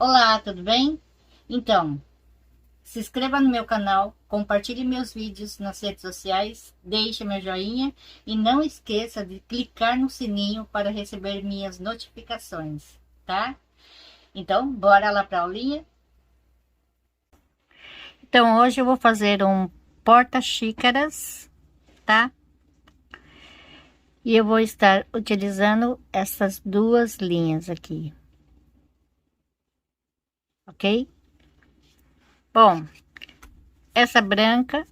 Olá, tudo bem? Então, se inscreva no meu canal, compartilhe meus vídeos nas redes sociais, deixe meu joinha e não esqueça de clicar no sininho para receber minhas notificações, tá? Então, bora lá para a aulinha? Então, hoje eu vou fazer um porta-xícaras, tá? E eu vou estar utilizando essas duas linhas aqui, ok? Bom, essa branca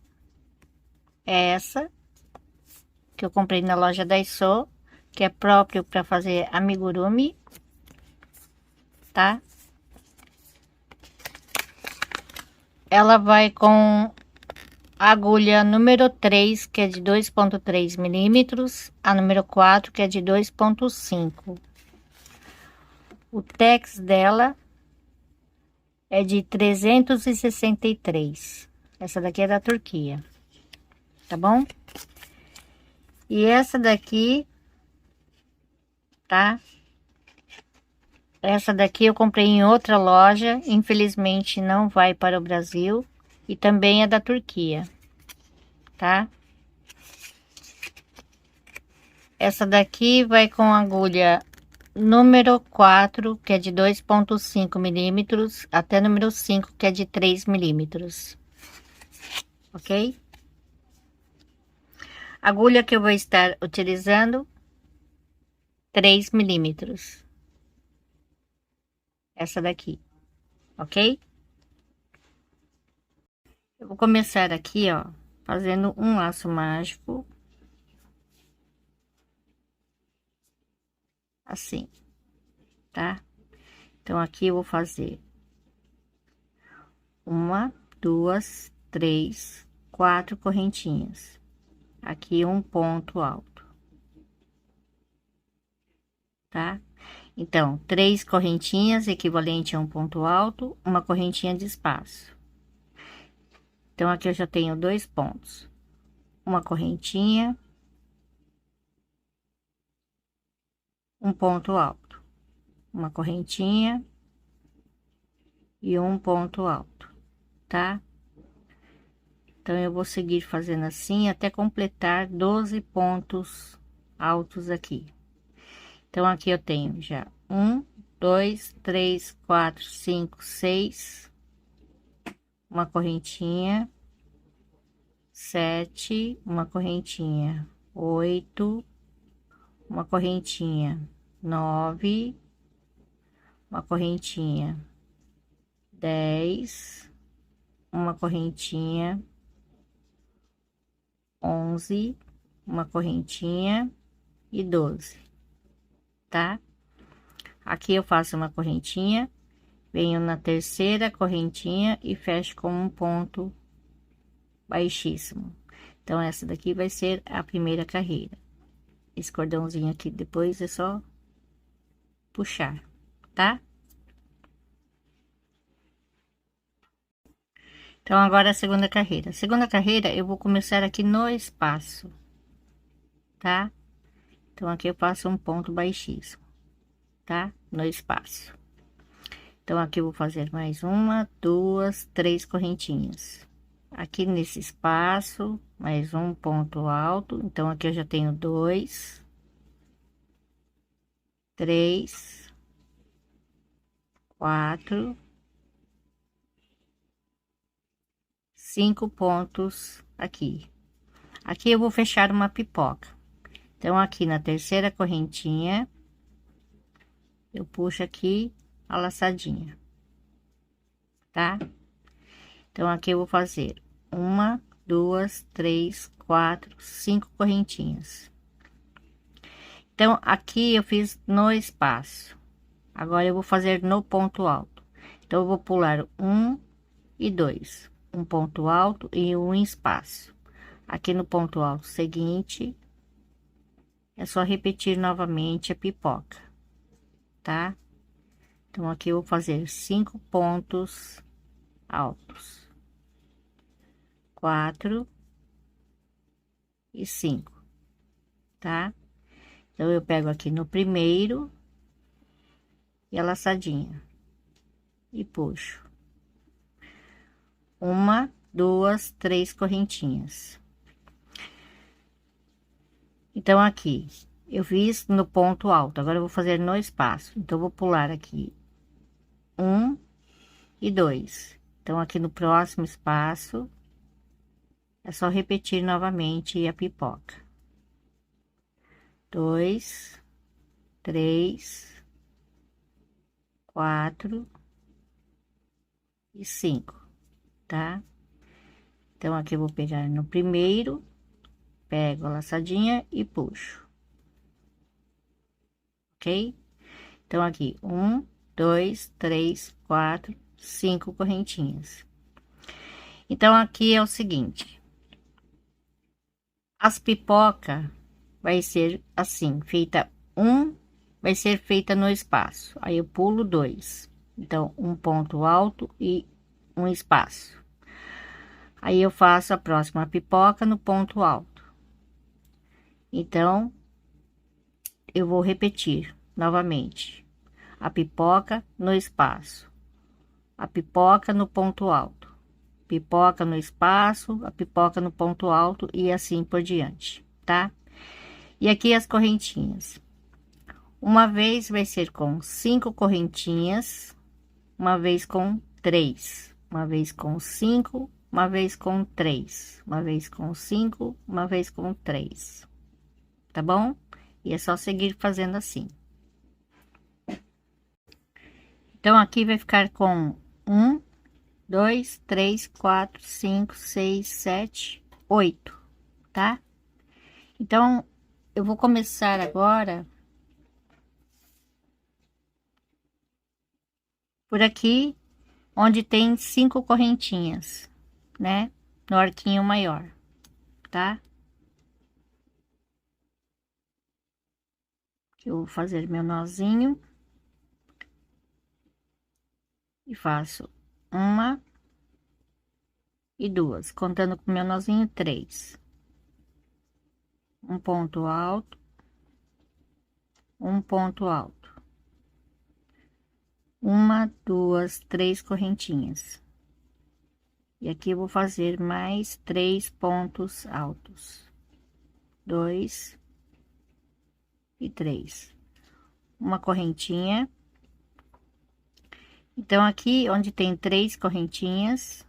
é essa que eu comprei na loja Daiso, que é próprio para fazer amigurumi, tá? Ela vai com a agulha número 3, que é de 2,3 milímetros, a número 4, que é de 2,5. O tex dela é de 363. Essa daqui é da Turquia, tá bom? E essa daqui, tá? Essa daqui eu comprei em outra loja, infelizmente não vai para o Brasil e também é da Turquia, tá? Essa daqui vai com agulha número 4, que é de 2,5 milímetros, até número 5, que é de 3 milímetros, ok? Agulha que eu vou estar utilizando, 3 milímetros, essa daqui, ok? Eu vou começar aqui, ó, fazendo um laço mágico, assim, tá? Então, aqui eu vou fazer uma, duas, três, quatro correntinhas. Aqui um ponto alto, tá? Então, três correntinhas equivalente a um ponto alto, uma correntinha de espaço. Então, aqui eu já tenho dois pontos. Uma correntinha, um ponto alto. Uma correntinha e um ponto alto, tá? Então, eu vou seguir fazendo assim até completar 12 pontos altos aqui. Então, aqui eu tenho já um, dois, três, quatro, cinco, seis, uma correntinha, sete, uma correntinha, oito, uma correntinha, nove, uma correntinha, 10, uma correntinha, 11, uma correntinha e 12, tá? Aqui eu faço uma correntinha, venho na terceira correntinha e fecho com um ponto baixíssimo. Então, essa daqui vai ser a primeira carreira. Esse cordãozinho aqui depois é só puxar, tá? Então, agora a segunda carreira. A segunda carreira, eu vou começar aqui no espaço, tá? Então, aqui eu faço um ponto baixíssimo, tá? No espaço. Então, aqui eu vou fazer mais uma, duas, três correntinhas. Aqui nesse espaço, mais um ponto alto. Então, aqui eu já tenho dois, três, quatro, cinco pontos aqui. Aqui eu vou fechar uma pipoca. Então, aqui na terceira correntinha, eu puxo aqui a laçadinha, tá? Então, aqui eu vou fazer uma, duas, três, quatro, cinco correntinhas. Então, aqui eu fiz no espaço. Agora, eu vou fazer no ponto alto. Então, eu vou pular um e dois, um ponto alto e um espaço. Aqui no ponto alto seguinte, é só repetir novamente a pipoca, tá? Então, aqui eu vou fazer cinco pontos altos, quatro e cinco, tá? Então, eu pego aqui no primeiro e a laçadinha. e puxo. Uma, duas, três correntinhas. Então, aqui, eu fiz no ponto alto, agora eu vou fazer no espaço. Então, eu vou pular aqui, um e dois. Então, aqui no próximo espaço, é só repetir novamente a pipoca. Dois, três, quatro e cinco, tá? Então, aqui eu vou pegar no primeiro, pego a laçadinha e puxo, ok? Então, aqui, um, dois, três, quatro, cinco correntinhas. Então, aqui é o seguinte, as pipoca vai ser assim, feita vai ser feita no espaço. Aí eu pulo dois, então um ponto alto e um espaço. Aí eu faço a próxima pipoca no ponto alto. Então, eu vou repetir novamente a pipoca no espaço, a pipoca no ponto alto, pipoca no espaço, a pipoca no ponto alto e assim por diante, tá? E aqui as correntinhas. Uma vez vai ser com cinco correntinhas, uma vez com três, uma vez com cinco, uma vez com três, uma vez com cinco, uma vez com três, tá bom? E é só seguir fazendo assim. Então, aqui vai ficar com um, dois, três, quatro, cinco, seis, sete, oito, tá? Então, eu vou começar agora por aqui, onde tem cinco correntinhas, né? No arquinho maior, tá? Eu vou fazer meu nozinho e faço uma e duas, contando com meu nozinho, três. Um ponto alto, um ponto alto. Uma, duas, três correntinhas. E aqui eu vou fazer mais três pontos altos. Dois e três. Uma correntinha. Então, aqui onde tem três correntinhas,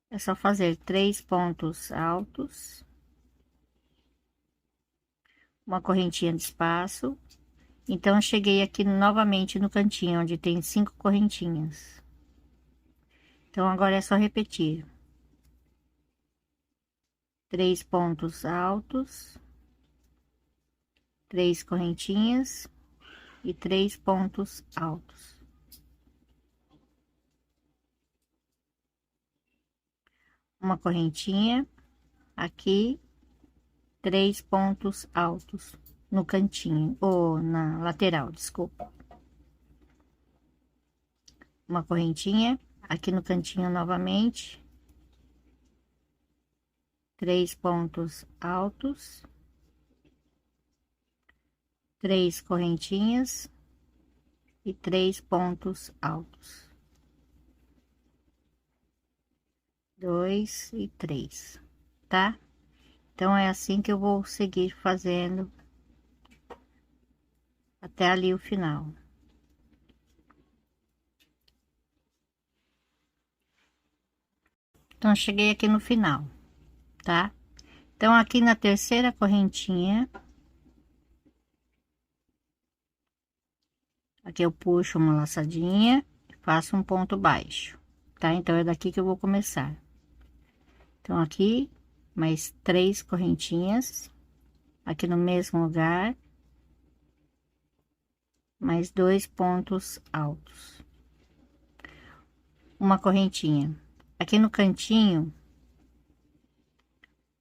é só fazer três pontos altos, uma correntinha de espaço. Então, eu cheguei aqui novamente no cantinho, onde tem cinco correntinhas. Então, agora é só repetir. Três pontos altos, três correntinhas e três pontos altos. Uma correntinha aqui, três pontos altos no cantinho, ou na lateral, desculpa. Uma correntinha aqui no cantinho novamente, três pontos altos, três correntinhas e três pontos altos. Dois e três, tá? Então, é assim que eu vou seguir fazendo até ali o final. Então, cheguei aqui no final, tá? Então, aqui na terceira correntinha, aqui eu puxo uma laçadinha, faço um ponto baixo, tá? Então, é daqui que eu vou começar. Então, aqui, mais três correntinhas, aqui no mesmo lugar, mais dois pontos altos. Uma correntinha. Aqui no cantinho,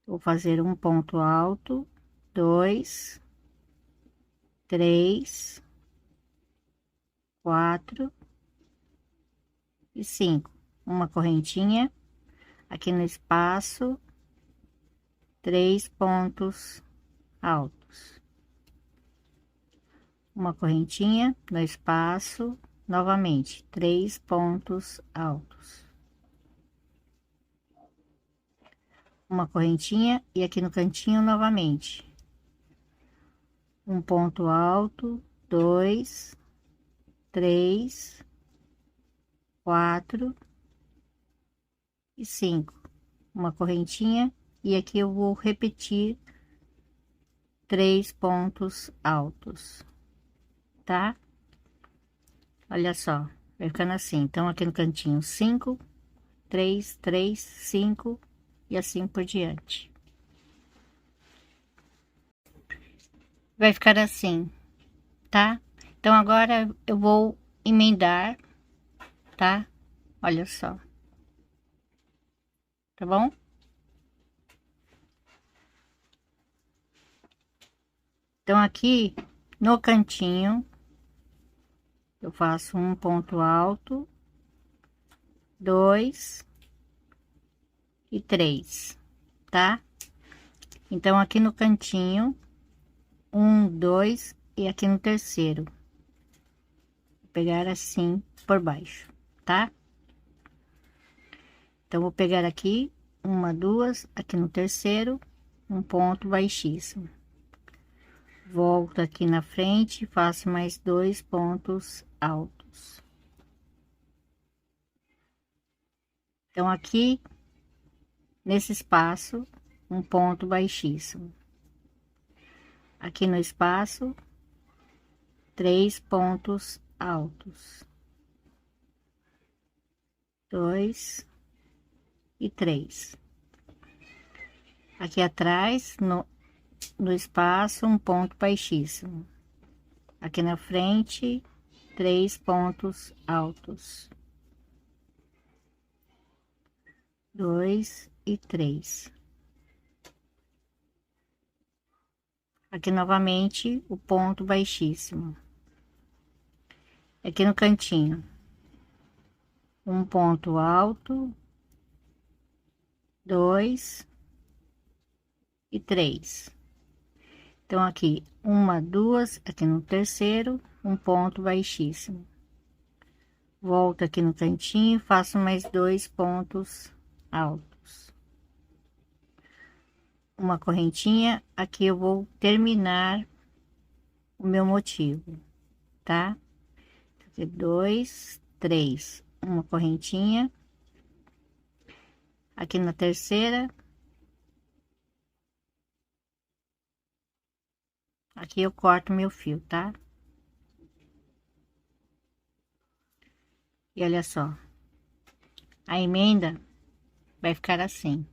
vou fazer um ponto alto, dois, três, quatro e cinco. Uma correntinha, aqui no espaço, três pontos altos. Uma correntinha no espaço, novamente 3 pontos altos, uma correntinha e aqui no cantinho novamente um ponto alto, 2, 3, 4 e 5, uma correntinha e aqui eu vou repetir 3 pontos altos, tá? Olha só, vai ficando assim. Então aqui no cantinho 5, 3, 3, 5 e assim por diante. Vai ficar assim, tá? Então agora eu vou emendar, tá? Olha só, tá bom? Então aqui no cantinho eu faço um ponto alto, 2 e 3, tá? Então aqui no cantinho 1, 2 e aqui no terceiro vou pegar assim por baixo, tá? Então vou pegar aqui uma, duas, aqui no terceiro um ponto baixíssimo, volto aqui na frente, faço mais 2 pontos altos. Então aqui nesse espaço um ponto baixíssimo, aqui no espaço 3 pontos altos, 2 e 3, aqui atrás no espaço um ponto baixíssimo, aqui na frente 3 pontos altos, 2 e 3, aqui novamente o ponto baixíssimo, aqui no cantinho um ponto alto, 2 e 3. Então aqui uma, duas, aqui no terceiro um ponto baixíssimo, volto aqui no cantinho, faço mais 2 pontos altos, uma correntinha. Aqui eu vou terminar o meu motivo, tá? 2, 3, uma correntinha, aqui na terceira, aqui eu corto meu fio, tá? E olha só, a emenda vai ficar assim,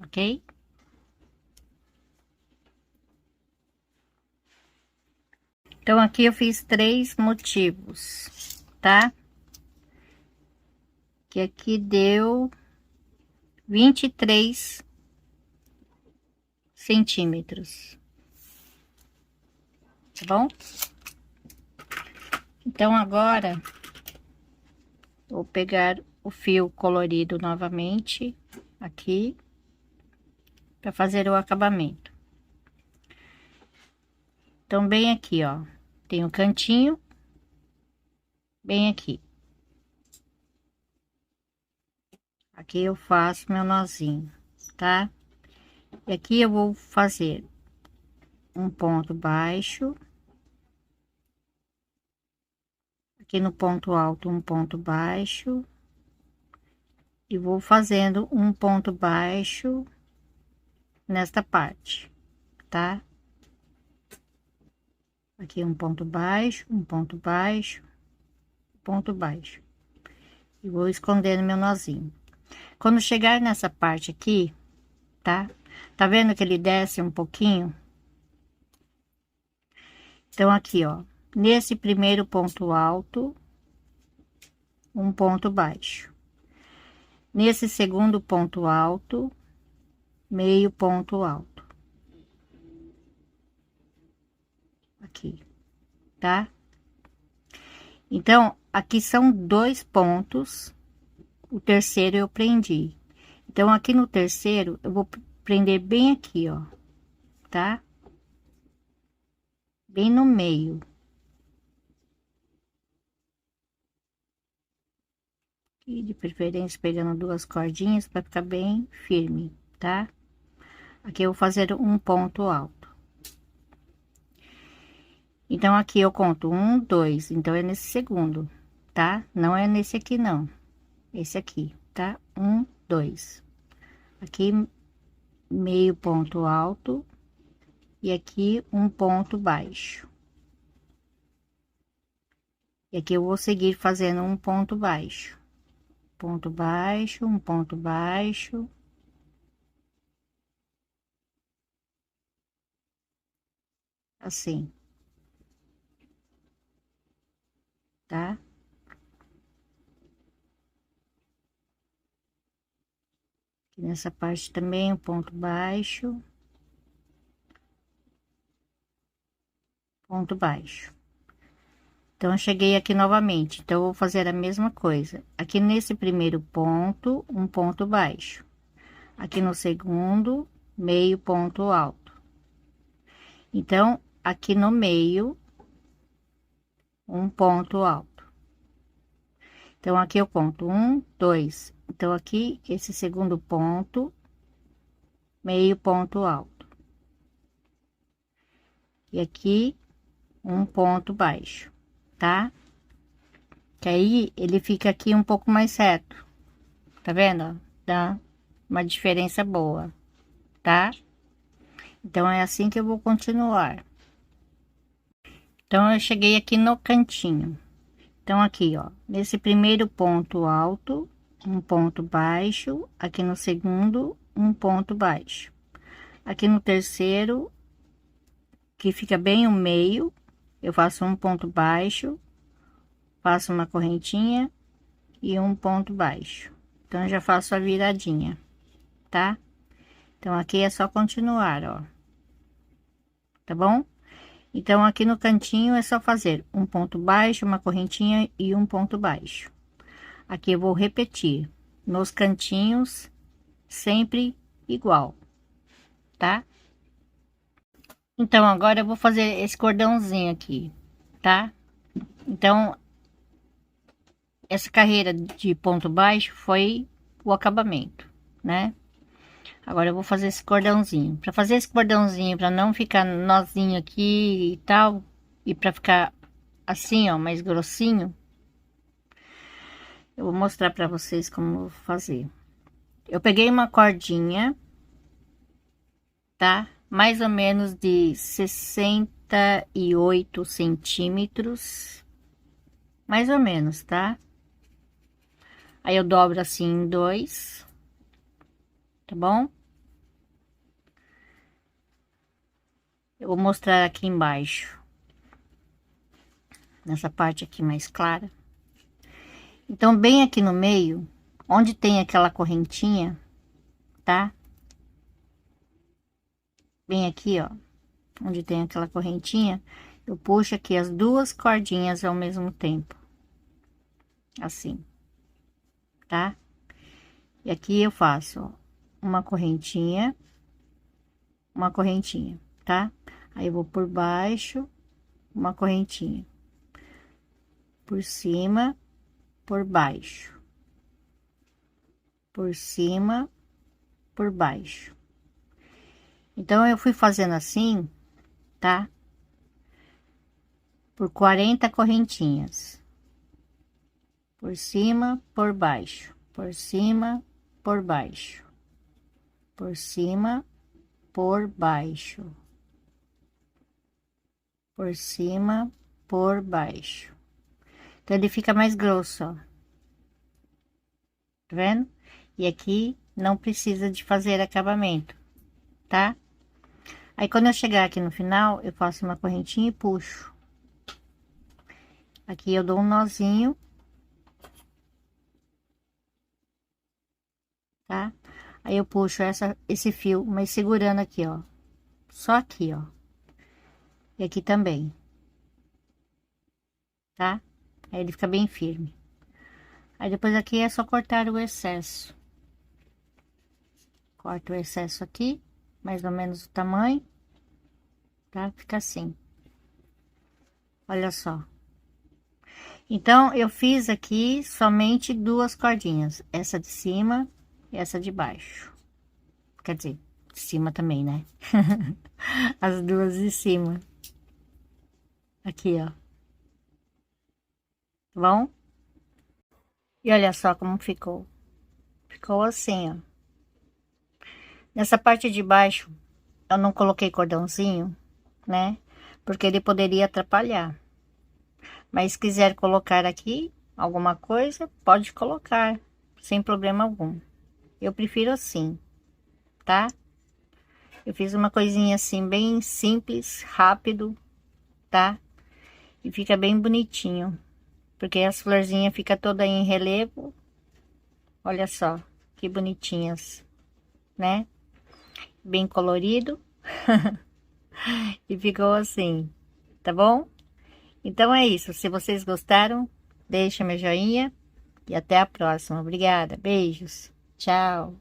ok? Então aqui eu fiz 3 motivos, tá? Que aqui deu 23 centímetros, tá bom? Então agora vou pegar o fio colorido novamente aqui para fazer o acabamento. Então bem aqui, ó, tem um cantinho bem aqui. Aqui eu faço meu nozinho, tá? E aqui eu vou fazer um ponto baixo, aqui no ponto alto um ponto baixo e vou fazendo um ponto baixo nesta parte, tá? Aqui um ponto baixo, um ponto baixo, ponto baixo e vou escondendo meu nozinho. Quando chegar nessa parte aqui, tá? Tá vendo que ele desce um pouquinho? Então aqui, ó, nesse primeiro ponto alto, um ponto baixo. Nesse segundo ponto alto, meio ponto alto. Aqui, tá? Então, aqui são 2 pontos, o terceiro eu prendi. Então, aqui no terceiro, eu vou prender bem aqui, ó, tá? Bem no meio. E de preferência pegando duas cordinhas para ficar bem firme, tá? Aqui eu vou fazer um ponto alto. Então, aqui eu conto um, dois, então é nesse segundo, tá? Não é nesse aqui, não. Esse aqui, tá? Um, dois. Aqui, meio ponto alto. E aqui, um ponto baixo. E aqui eu vou seguir fazendo um ponto baixo. Ponto baixo, um ponto baixo. Assim. Tá? Aqui nessa parte também, um ponto baixo. Ponto baixo. Então, eu cheguei aqui novamente. Então, eu vou fazer a mesma coisa. Aqui nesse primeiro ponto, um ponto baixo. Aqui no segundo, meio ponto alto. Então, aqui no meio, um ponto alto. Então, aqui eu conto um, dois. Então, aqui, esse segundo ponto, meio ponto alto. E aqui, um ponto baixo, tá? Que aí, ele fica aqui um pouco mais reto. Tá vendo? Ó? Dá uma diferença boa, tá? Então, é assim que eu vou continuar. Então, eu cheguei aqui no cantinho. Então, aqui, ó, nesse primeiro ponto alto, um ponto baixo, aqui no segundo, um ponto baixo. Aqui no terceiro, que fica bem o meio, eu faço um ponto baixo, faço uma correntinha e um ponto baixo. Então, eu já faço a viradinha, tá? Então, aqui é só continuar, ó. Tá bom? Então, aqui no cantinho é só fazer um ponto baixo, uma correntinha e um ponto baixo. Aqui eu vou repetir nos cantinhos, sempre igual, tá? Então, agora eu vou fazer esse cordãozinho aqui, tá? Então, essa carreira de ponto baixo foi o acabamento, né? Agora eu vou fazer esse cordãozinho. Para fazer esse cordãozinho, para não ficar nozinho aqui e tal, e para ficar assim, ó, mais grossinho, eu vou mostrar para vocês como eu vou fazer. Eu peguei uma cordinha, tá? Mais ou menos de 68 centímetros, mais ou menos, tá? Aí eu dobro assim em dois, tá bom? Eu vou mostrar aqui embaixo, nessa parte aqui mais clara. Então, bem aqui no meio, onde tem aquela correntinha, tá? Bem aqui, ó, onde tem aquela correntinha, eu puxo aqui as duas cordinhas ao mesmo tempo, assim, tá? E aqui eu faço, ó, uma correntinha, tá? Aí eu vou por baixo, uma correntinha, por cima, por baixo, por cima, por baixo. Então, eu fui fazendo assim, tá? Por 40 correntinhas. Por cima, por baixo, por cima, por baixo, por cima, por baixo, por cima, por baixo. Então, ele fica mais grosso, ó. Tá vendo? E aqui não precisa de fazer acabamento, tá? Aí, quando eu chegar aqui no final, eu faço uma correntinha e puxo. Aqui eu dou um nozinho, tá? Aí eu puxo esse fio, mas segurando aqui, ó. Só aqui, ó. E aqui também, tá? Aí ele fica bem firme. Aí depois aqui é só cortar o excesso. Corta o excesso aqui, mais ou menos o tamanho, tá? Fica assim. Olha só. Então, eu fiz aqui somente duas cordinhas, essa de cima e essa de baixo. Quer dizer, de cima também, né? As duas de cima. Aqui, ó. Tá bom? E olha só como ficou. Ficou assim, ó. Nessa parte de baixo, eu não coloquei cordãozinho, né? Porque ele poderia atrapalhar. Mas se quiser colocar aqui alguma coisa, pode colocar, sem problema algum. Eu prefiro assim, tá? Eu fiz uma coisinha assim, bem simples, rápido, tá? E fica bem bonitinho. Porque as florzinhas ficam toda em relevo. Olha só, que bonitinhas, né? Bem colorido. E ficou assim, tá bom? Então é isso. Se vocês gostaram, deixa meu joinha. E até a próxima. Obrigada. Beijos. Tchau.